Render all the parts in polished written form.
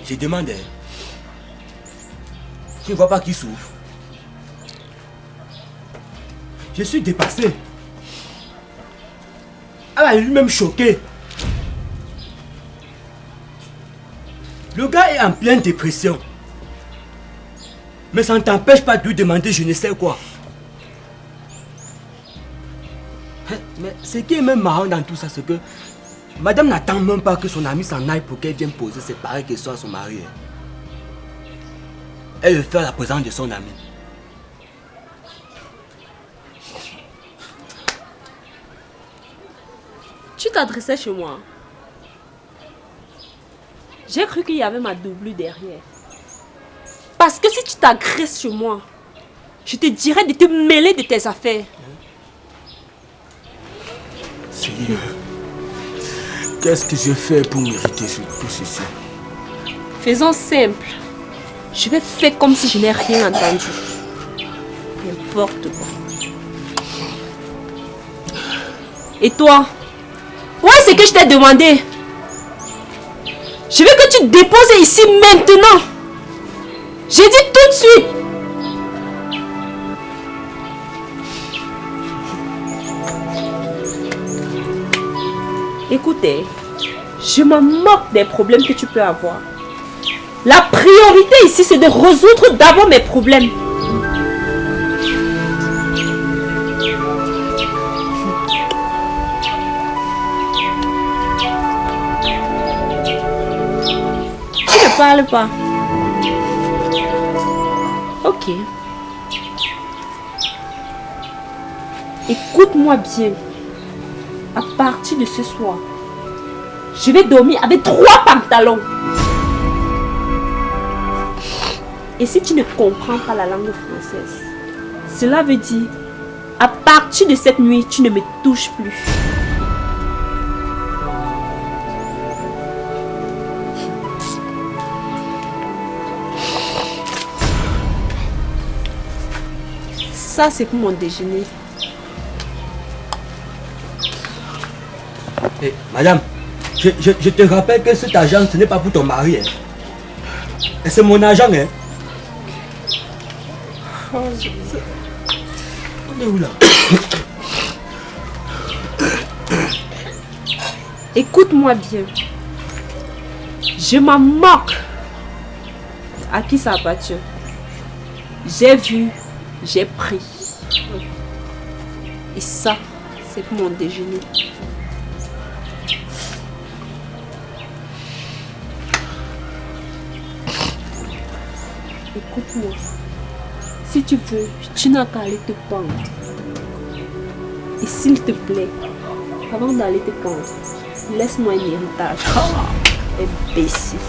Je demande. Tu ne vois pas qu'il souffre. Je suis dépassé. Elle a lui-même choqué. Le gars est en pleine dépression. Mais ça ne t'empêche pas de lui demander je ne sais quoi. Mais ce qui est même marrant dans tout ça, c'est que madame n'attend même pas que son ami s'en aille pour qu'elle vienne poser ces pareilles questions à son mari. Elle veut faire la présence de son ami. Tu t'adressais chez moi. J'ai cru qu'il y avait ma doublure derrière. Parce que si tu t'agresses chez moi, je te dirais de te mêler de tes affaires. Seigneur, qu'est-ce que je fais pour mériter tout ceci? Faisons simple. Je vais faire comme si je n'ai rien entendu. N'importe quoi. Et toi? Où est-ce que je t'ai demandé? Je veux que tu te déposes ici maintenant. J'ai dit tout de suite. Écoutez, je me moque des problèmes que tu peux avoir. La priorité ici, c'est de résoudre d'abord mes problèmes. Tu ne parles pas. Ok. Écoute-moi bien. À partir de ce soir, je vais dormir avec 3 pantalons. Et si tu ne comprends pas la langue française, cela veut dire, à partir de cette nuit, tu ne me touches plus. Ça, c'est pour mon déjeuner. Hey, madame, je te rappelle que cet argent, ce n'est pas pour ton mari. Hein. Et c'est mon argent. Hein. On est où là? Écoute-moi bien. Je m'en moque. À qui ça appartient? J'ai vu, j'ai pris. Et ça, c'est pour mon déjeuner. Écoute-moi. Si tu veux, tu n'as qu'à aller te pendre. Et s'il te plaît, avant d'aller te pendre, laisse-moi un héritage. Imbécile.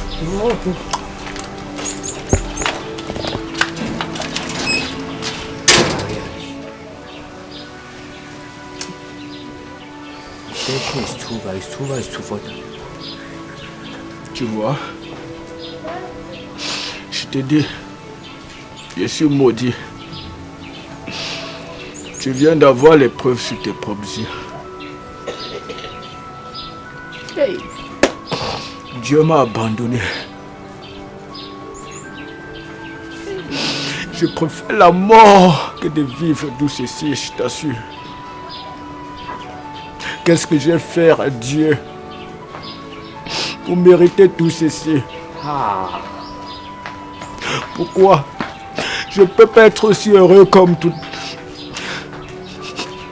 Tu vois, je te dis, je suis maudit. Tu viens d'avoir les preuves sur tes propres yeux. Hey. Dieu m'a abandonné. Je préfère la mort que de vivre tout ceci, je t'assure. Qu'est-ce que je vais faire à Dieu pour mériter tout ceci? Pourquoi je ne peux pas être aussi heureux comme tout?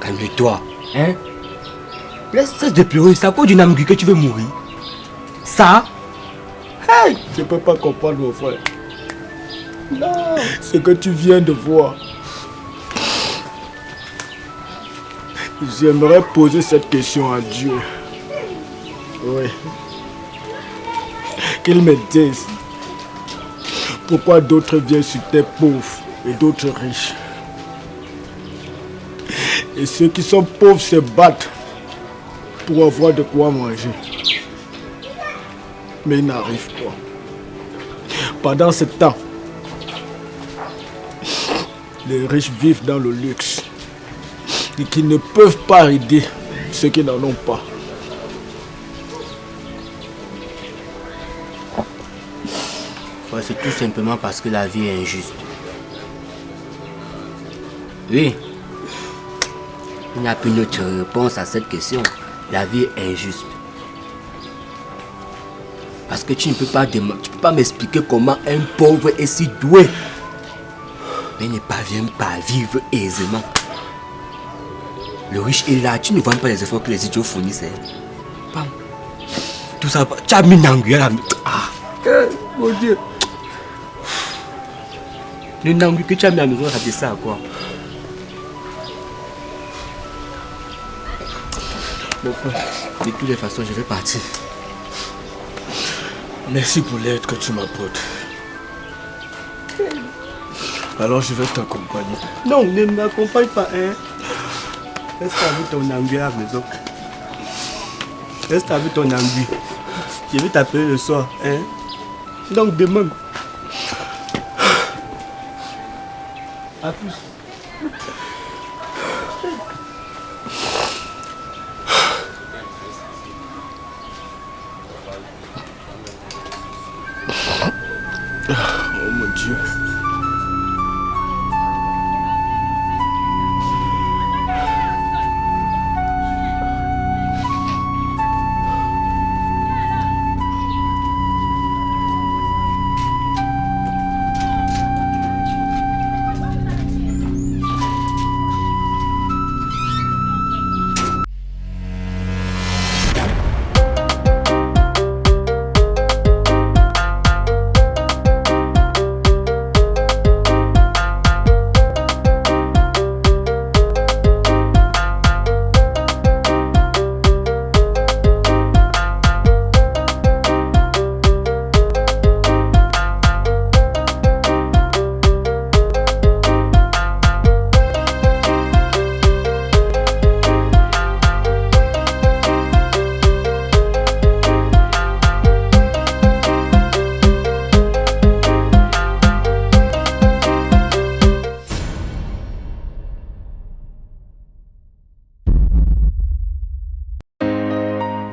Calme-toi, hein? Cesse de pleurer, c'est à cause d'une amgue que tu veux mourir. Ça? Hey! Je ne peux pas comprendre, mon frère. Non! Ce que tu viens de voir. J'aimerais poser cette question à Dieu. Oui. Qu'il me dise pourquoi d'autres viennent sur terre pauvres et d'autres riches. Et ceux qui sont pauvres se battent pour avoir de quoi manger. Mais ils n'arrivent pas. Pendant ce temps, les riches vivent dans le luxe et qui ne peuvent pas aider ceux qui n'en ont pas. Papa, c'est tout simplement parce que la vie est injuste. Oui. Il n'y a plus d'autre réponse à cette question. La vie est injuste. Parce que tu ne peux pas m'expliquer comment un pauvre est si doué, mais ne parvient pas à vivre aisément. Le riche est là, tu ne vois pas les efforts que les idiots fournissent. Pam. Tout ça, tu as mis une anguille là. Ah, mon Dieu. Le nangu que tu as mis à la maison, ça te sert à quoi? Mon frère, de toutes les façons, je vais partir. Merci pour l'aide que tu m'apportes. Alors je vais t'accompagner. Non, ne m'accompagne pas, hein. Reste avec ton anguille à la maison. Reste avec ton anguille. Je vais t'appeler le soir, hein. Donc demande. A plus. Oh mon Dieu.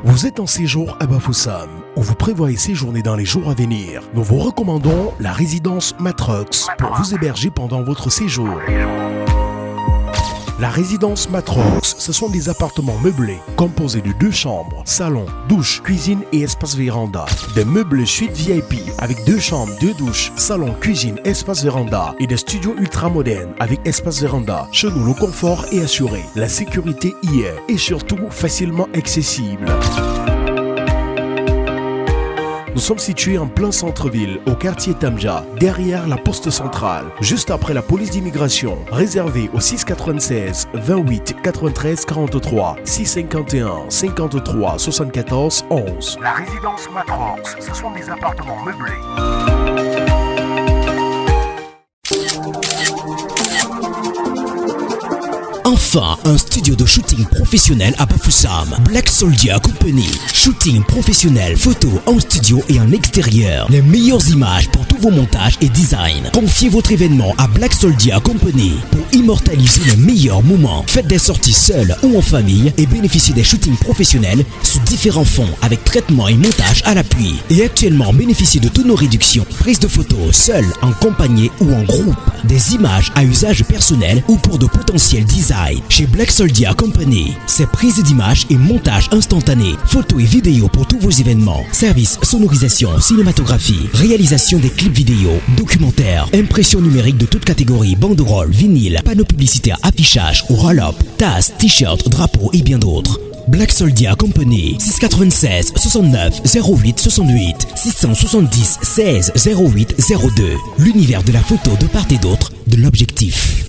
Vous êtes en séjour à Bafoussam, où vous prévoyez séjourner dans les jours à venir. Nous vous recommandons la résidence Matrox pour vous héberger pendant votre séjour. La résidence Matrox, ce sont des appartements meublés, composés de 2 chambres, salon, douche, cuisine et espace véranda. Des meubles suite VIP avec 2 chambres, 2 douches, salon, cuisine, espace véranda et des studios ultramodernes avec espace véranda. Chez nous, le confort est assuré, la sécurité y est et surtout facilement accessible. Nous sommes situés en plein centre-ville, au quartier Tamja, derrière la poste centrale, juste après la police d'immigration. Réservé au 696 28 93 43, 651 53 74 11. La résidence Matrox, ce sont des appartements meublés. Enfin, un studio de shooting professionnel à Bafoussam. Black Soldier Company. Shooting professionnel, photo en studio et en extérieur. Les meilleures images pour tous vos montages et designs. Confiez votre événement à Black Soldier Company pour immortaliser les meilleurs moments. Faites des sorties seules ou en famille et bénéficiez des shootings professionnels sous différents fonds avec traitement et montage à l'appui. Et actuellement, bénéficiez de toutes nos réductions. Prise de photos seule, en compagnie ou en groupe. Des images à usage personnel ou pour de potentiels designs. Chez Black Soldier Company, c'est prise d'images et montage instantané, photos et vidéos pour tous vos événements, services, sonorisation, cinématographie, réalisation des clips vidéo, documentaires, impression numérique de toutes catégories, banderoles, vinyle, panneaux publicitaires, affichage, roll-up, tasses, t-shirts, drapeaux et bien d'autres. Black Soldier Company, 696 69 08 68 670 16 08 02. L'univers de la photo de part et d'autre de l'objectif.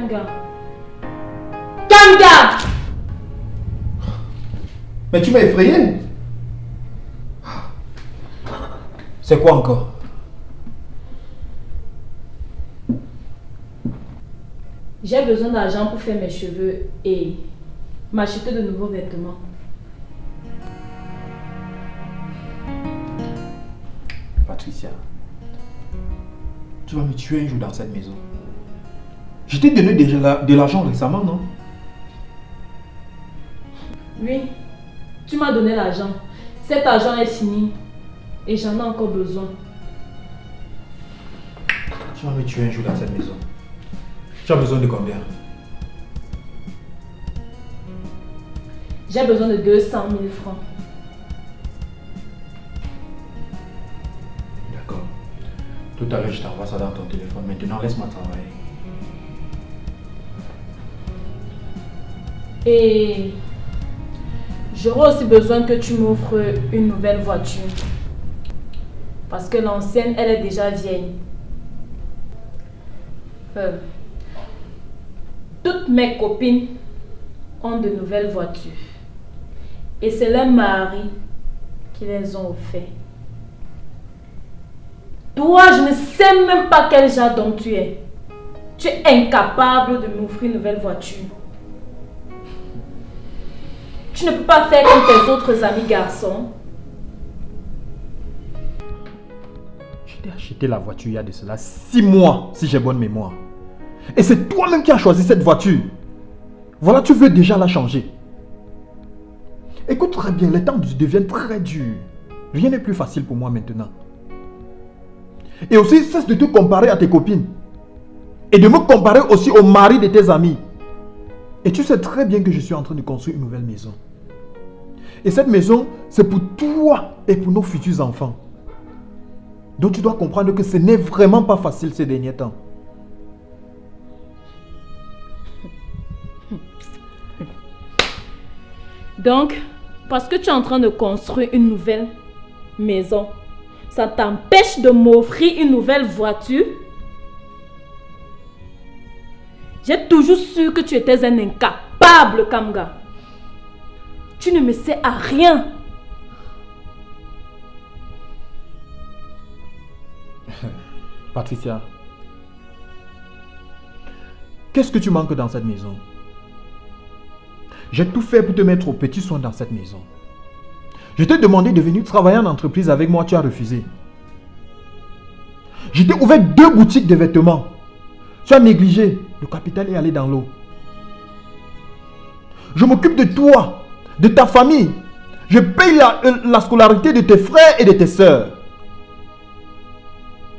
Kamga. Kamga! Mais tu m'as effrayé. C'est quoi encore? J'ai besoin d'argent pour faire mes cheveux et m'acheter de nouveaux vêtements. Patricia, tu vas me tuer un jour dans cette maison. Je t'ai donné déjà de l'argent récemment, non? Oui, tu m'as donné l'argent. Cet argent est fini et j'en ai encore besoin. Tu vas me tuer un jour dans cette maison. Tu as besoin de combien? J'ai besoin de 200 000 francs. D'accord. Tout à l'heure, je t'envoie ça dans ton téléphone. Maintenant, laisse-moi travailler. Et j'aurai aussi besoin que tu m'offres une nouvelle voiture. Parce que l'ancienne, elle est déjà vieille. Toutes mes copines ont de nouvelles voitures. Et c'est leur mari qui les ont offertes. Toi, je ne sais même pas quel genre d'homme tu es. Tu es incapable de m'offrir une nouvelle voiture. Tu ne peux pas faire comme tes autres amis garçons. Je t'ai acheté la voiture il y a de cela 6 mois, si j'ai bonne mémoire. Et c'est toi-même qui as choisi cette voiture. Voilà, tu veux déjà la changer. Écoute très bien, les temps deviennent très durs. Rien n'est plus facile pour moi maintenant. Et aussi, cesse de te comparer à tes copines. Et de me comparer aussi au mari de tes amis. Et tu sais très bien que je suis en train de construire une nouvelle maison. Et cette maison, c'est pour toi et pour nos futurs enfants. Donc tu dois comprendre que ce n'est vraiment pas facile ces derniers temps. Donc, parce que tu es en train de construire une nouvelle maison, ça t'empêche de m'offrir une nouvelle voiture? J'ai toujours su que tu étais un incapable, Kamga. Tu ne me sais à rien. Patricia, qu'est-ce que tu manques dans cette maison? J'ai tout fait pour te mettre au petit soin dans cette maison. Je t'ai demandé de venir travailler en entreprise avec moi, tu as refusé. Je t'ai ouvert 2 boutiques de vêtements. Tu as négligé. Le capital est allé dans l'eau. Je m'occupe de toi, de ta famille. Je paye la scolarité de tes frères et de tes sœurs.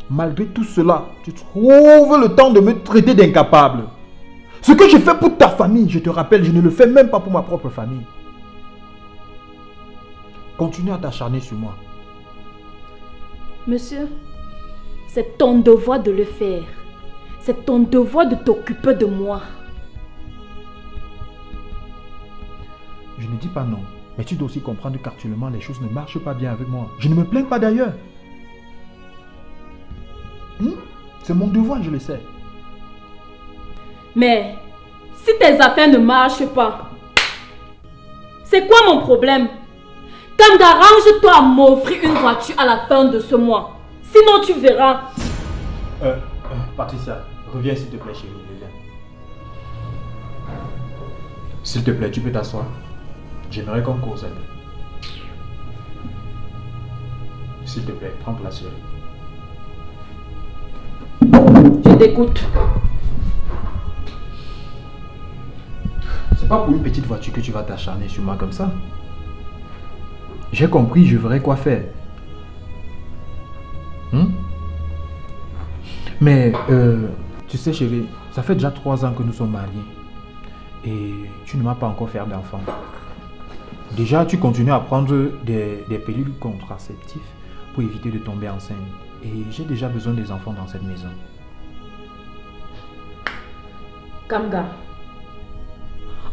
Malgré tout cela, tu trouves le temps de me traiter d'incapable. Ce que je fais pour ta famille, je te rappelle, je ne le fais même pas pour ma propre famille. Continue à t'acharner sur moi. Monsieur, c'est ton devoir de le faire. C'est ton devoir de t'occuper de moi. Je ne dis pas non, mais tu dois aussi comprendre qu'actuellement les choses ne marchent pas bien avec moi. Je ne me plains pas d'ailleurs. C'est mon devoir, je le sais. Mais si tes affaires ne marchent pas, c'est quoi mon problème? Kamga, arrange-toi à m'offrir une voiture à la fin de ce mois. Sinon tu verras. Patricia, reviens s'il te plaît chérie, reviens. S'il te plaît, tu peux t'asseoir. J'aimerais qu'on cause un peu. S'il te plaît, prends place chérie. Je t'écoute. C'est pas pour une petite voiture que tu vas t'acharner sur moi comme ça. J'ai compris, je verrai quoi faire. Mais, tu sais chérie, ça fait déjà 3 ans que nous sommes mariés. Et tu ne m'as pas encore fait d'enfant. Déjà, tu continues à prendre des pilules contraceptives pour éviter de tomber enceinte. Et j'ai déjà besoin des enfants dans cette maison. Kamga,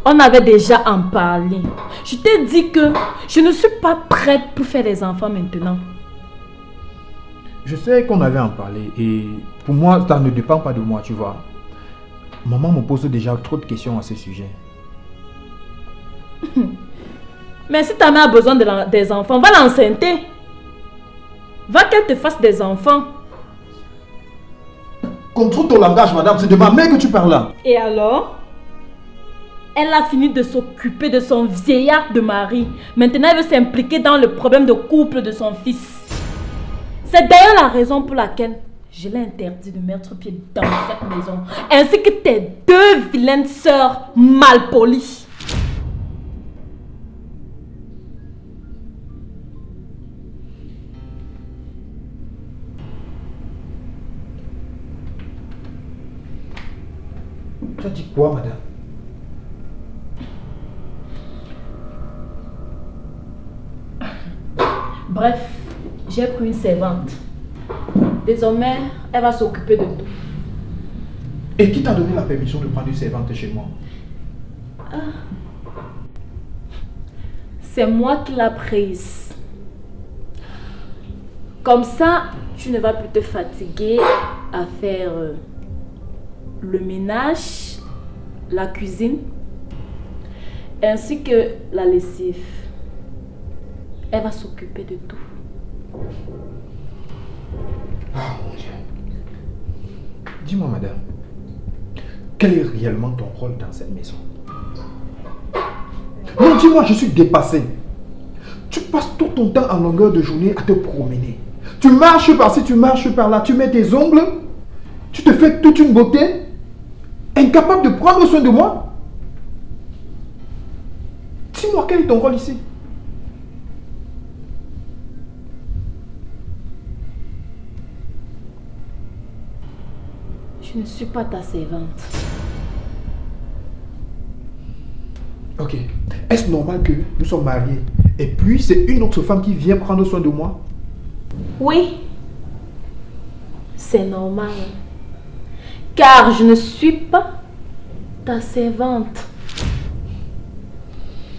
on avait déjà en parlé. Je t'ai dit que je ne suis pas prête pour faire des enfants maintenant. Je sais qu'on avait en parlé et pour moi, ça ne dépend pas de moi, tu vois. Maman me pose déjà trop de questions à ce sujet. Mais si ta mère a besoin des enfants, va l'enceinter. Va qu'elle te fasse des enfants. Contrôle ton langage, madame, c'est de ma mère que tu parles là. Et alors? Elle a fini de s'occuper de son vieillard de mari. Maintenant, elle veut s'impliquer dans le problème de couple de son fils. C'est d'ailleurs la raison pour laquelle je l'ai interdit de mettre pied dans cette maison. Ainsi que tes 2 vilaines sœurs malpolies. Tu as dit quoi, madame? Bref, j'ai pris une servante. Désormais, elle va s'occuper de tout. Et qui t'a donné la permission de prendre une servante chez moi? C'est moi qui l'ai prise. Comme ça, tu ne vas plus te fatiguer à faire le ménage, la cuisine, ainsi que la lessive. Elle va s'occuper de tout. Ah mon Dieu. Dis-moi, madame, quel est réellement ton rôle dans cette maison? Non, dis-moi, je suis dépassé. Tu passes tout ton temps en longueur de journée à te promener. Tu marches par-ci, tu marches par-là, tu mets tes ongles, tu te fais toute une beauté, incapable de prendre soin de moi. Dis-moi, quel est ton rôle ici? Je ne suis pas ta servante. Ok. Est-ce normal que nous sommes mariés et puis c'est une autre femme qui vient prendre soin de moi? Oui, c'est normal. Car je ne suis pas ta servante.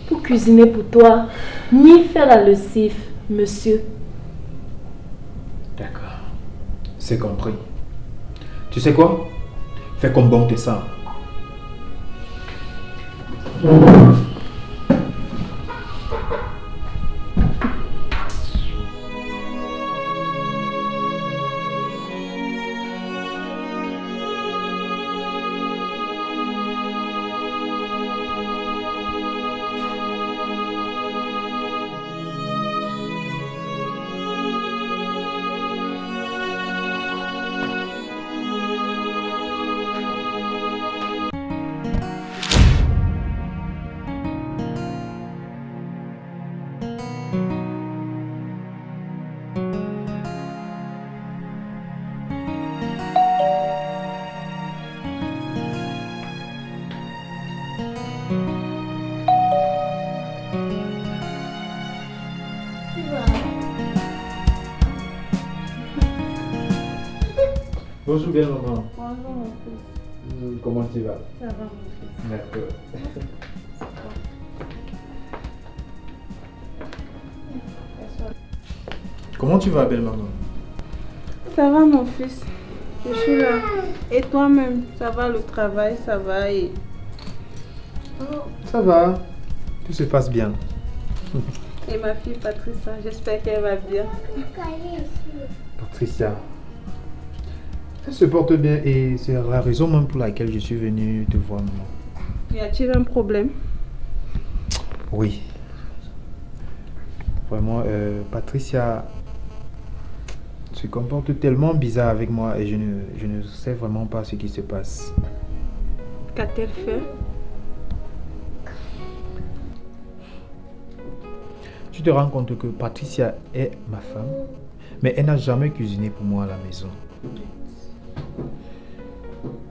Pour cuisiner pour toi, ni faire la lessive, monsieur. D'accord. C'est compris. Tu sais quoi? Fais comme bon te semble. Bonjour bien maman. Bonjour mon fils. Comment tu vas? Ça va mon fils. D'accord. Comment tu vas belle maman? Ça va mon fils. Je suis là. Et toi-même, ça va le travail, ça va et... Ça va. Tout se passe bien. Et ma fille Patricia, j'espère qu'elle va bien. Patricia. Elle se porte bien et c'est la raison même pour laquelle je suis venu te voir maman. Y a-t-il un problème? Oui. Vraiment, Patricia se comporte tellement bizarre avec moi et je ne sais vraiment pas ce qui se passe. Qu'a-t-elle fait? Tu te rends compte que Patricia est ma femme, mais elle n'a jamais cuisiné pour moi à la maison.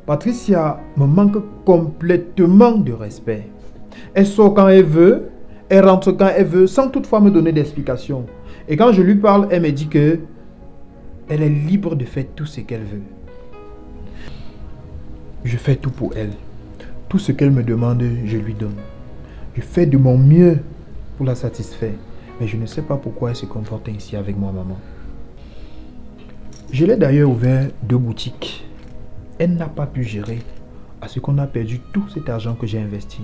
Patricia me manque complètement de respect. Elle sort quand elle veut, elle rentre quand elle veut, sans toutefois me donner d'explications. Et quand je lui parle, elle me dit que elle est libre de faire tout ce qu'elle veut. Je fais tout pour elle. Tout ce qu'elle me demande, je lui donne. Je fais de mon mieux pour la satisfaire. Mais je ne sais pas pourquoi elle se comporte ainsi avec moi, maman. Je l'ai d'ailleurs ouvert 2 boutiques. Elle n'a pas pu gérer à ce qu'on a perdu tout cet argent que j'ai investi.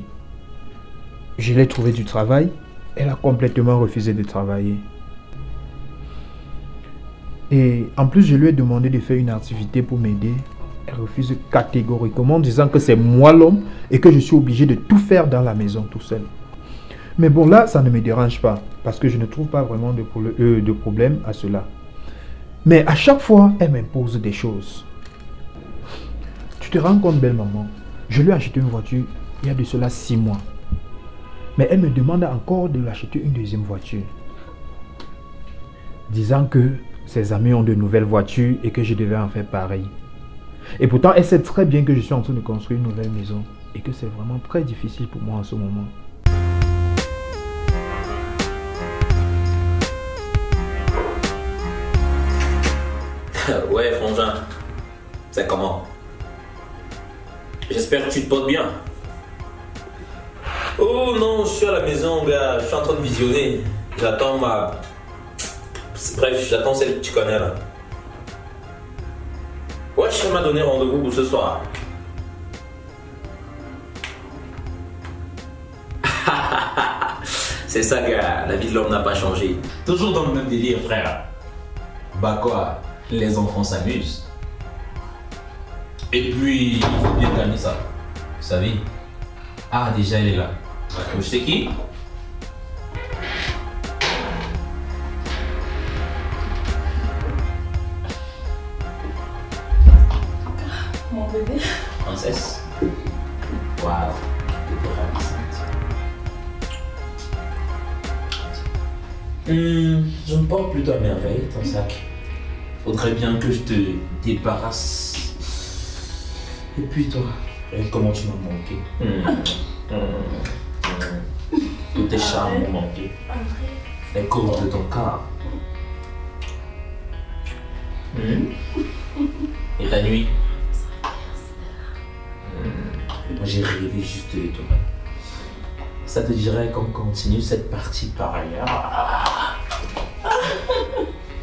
Je l'ai trouvé du travail, elle a complètement refusé de travailler. Et en plus, je lui ai demandé de faire une activité pour m'aider. Elle refuse catégoriquement, disant que c'est moi l'homme et que je suis obligé de tout faire dans la maison tout seul. Mais bon, là, ça ne me dérange pas parce que je ne trouve pas vraiment de problème à cela. Mais à chaque fois, elle m'impose des choses. Tu te rends compte, belle maman, je lui ai acheté une voiture il y a de cela 6 mois. Mais elle me demande encore de lui acheter une deuxième voiture. Disant que ses amis ont de nouvelles voitures et que je devais en faire pareil. Et pourtant, elle sait très bien que je suis en train de construire une nouvelle maison et que c'est vraiment très difficile pour moi en ce moment. Ouais, frangin. C'est comment? J'espère que tu te portes bien. Oh non, je suis à la maison, gars. Je suis en train de visionner. J'attends ma... Bref, j'attends celle que tu connais là. Ouais, je m'a donné rendez-vous pour ce soir. C'est ça, gars. La vie de l'homme n'a pas changé. Toujours dans le même délire, frère. Bah quoi, les enfants s'amusent. Et puis, il faut bien gagner ça. Vous savez. Ah, déjà, elle est là. Je sais qui? Mon bébé. Princesse. Waouh, t'es ravissante. Je me porte plutôt à merveille, ton sac. Faudrait bien que je te débarrasse. Et puis toi, comment tu m'as manqué. Tous tes charmes m'ont manqué. Les courses de ton corps. Et la nuit. Moi j'ai rêvé juste de toi. Ça te dirait qu'on continue cette partie par ailleurs.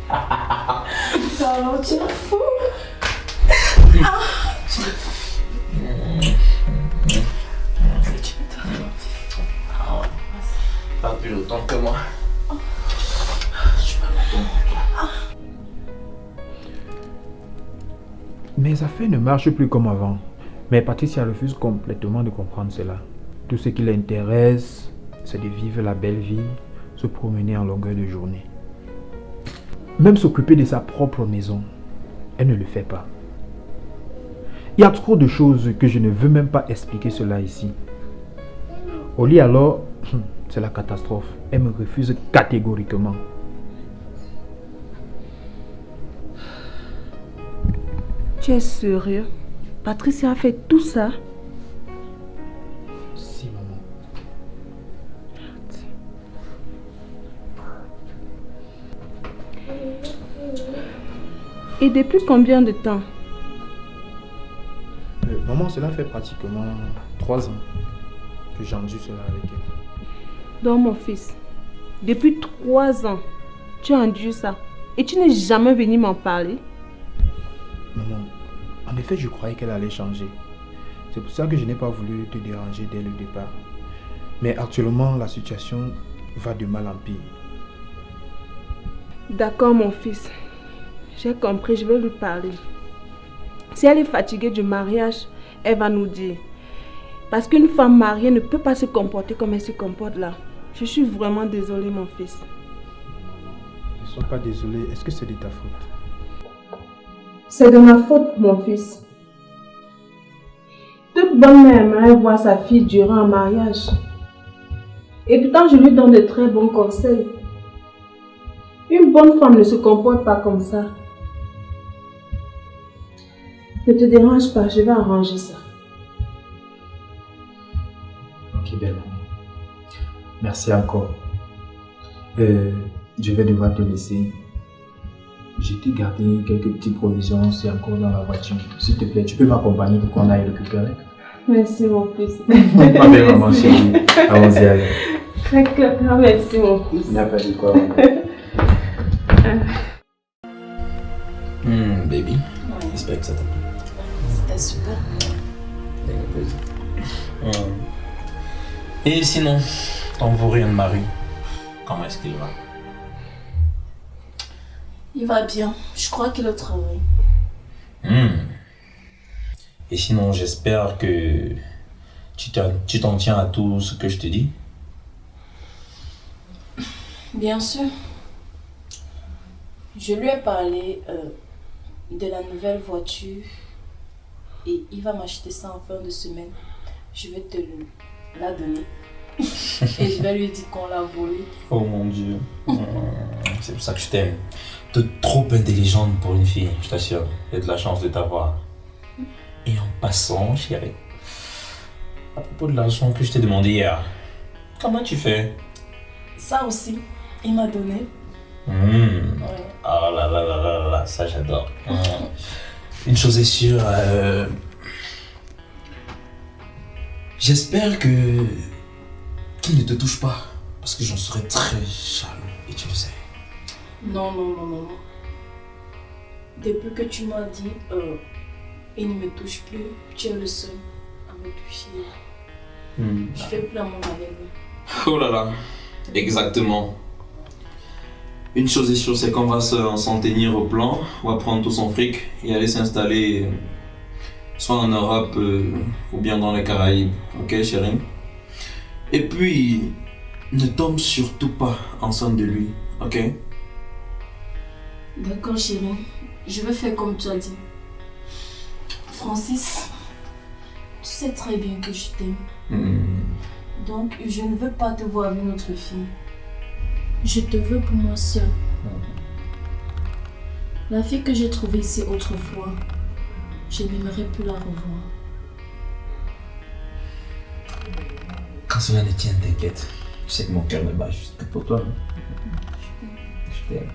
Alors tu es fou. Pas plus longtemps que moi. Je suis pas longtemps. Mes affaires ne marchent plus comme avant. Mais Patricia refuse complètement de comprendre cela. Tout ce qui l'intéresse, c'est de vivre la belle vie, se promener en longueur de journée. Même s'occuper de sa propre maison, elle ne le fait pas. Il y a trop de choses que je ne veux même pas expliquer cela ici. Au lit alors, c'est la catastrophe. Elle me refuse catégoriquement. Tu es sérieux? Patricia a fait tout ça? Si, maman. Et depuis combien de temps? Maman, cela fait pratiquement 3 ans que j'endure cela avec elle. Donc mon fils, depuis 3 ans, tu as enduré ça et tu n'es jamais venu m'en parler? Maman, en effet, je croyais qu'elle allait changer. C'est pour ça que je n'ai pas voulu te déranger dès le départ. Mais actuellement, la situation va de mal en pire. D'accord mon fils, j'ai compris, je vais lui parler. Si elle est fatiguée du mariage, elle va nous dire. Parce qu'une femme mariée ne peut pas se comporter comme elle se comporte là. Je suis vraiment désolée mon fils. Ne sois pas désolé, est-ce que c'est de ta faute? C'est de ma faute, mon fils. Toute bonne mère aimerait voir sa fille durant un mariage. Et pourtant, je lui donne de très bons conseils. Une bonne femme ne se comporte pas comme ça. Ne te dérange pas, je vais arranger ça. Ok, belle maman. Merci encore. Je vais devoir te laisser. J'ai t'ai gardé quelques petites provisions, c'est encore dans la voiture. S'il te plaît, tu peux m'accompagner pour qu'on aille récupérer? Merci mon fils. Ma belle maman chérie, allons-y aller. D'accord, merci mon fils. Il n'y a pas de quoi. Baby, j'espère que ça t'a plu. C'était super. Et sinon, ton vaurien de mari, comment est-ce qu'il va? Il va bien. Je crois qu'il est au travail. Et sinon, j'espère que tu t'en tiens à tout ce que je te dis. Bien sûr. Je lui ai parlé de la nouvelle voiture et il va m'acheter ça en fin de semaine. Je vais te la donner. Et je vais lui dire qu'on l'a volée. Oh mon Dieu. C'est pour ça que je t'aime. T'es trop intelligente pour une fille, je t'assure. J'ai de la chance de t'avoir. Et en passant, chérie, à propos de l'argent que je t'ai demandé hier, comment tu fais? Ça aussi, il m'a donné. Ouais. Oh là là là là là, ça j'adore. Une chose est sûre, j'espère qu'il ne te touche pas, parce que j'en serais très jaloux, et tu le sais. Non. Depuis que tu m'as dit, il ne me touche plus, tu es le seul à me toucher. Je fais plus l'amour avec lui. Oh là là, exactement. Une chose est sûre, c'est qu'on va s'en tenir au plan, on va prendre tout son fric et aller s'installer soit en Europe ou bien dans les Caraïbes, ok chérie? Et puis, ne tombe surtout pas enceinte de lui, ok? D'accord chérie, je vais faire comme tu as dit. Francis, tu sais très bien que je t'aime. Donc, je ne veux pas te voir avec une autre fille. Je te veux pour moi seule. La fille que j'ai trouvée ici autrefois, je n'aimerais plus la revoir. Quand cela ne tient, t'inquiète. Je sais que mon cœur me bat juste que pour toi. Je t'aime.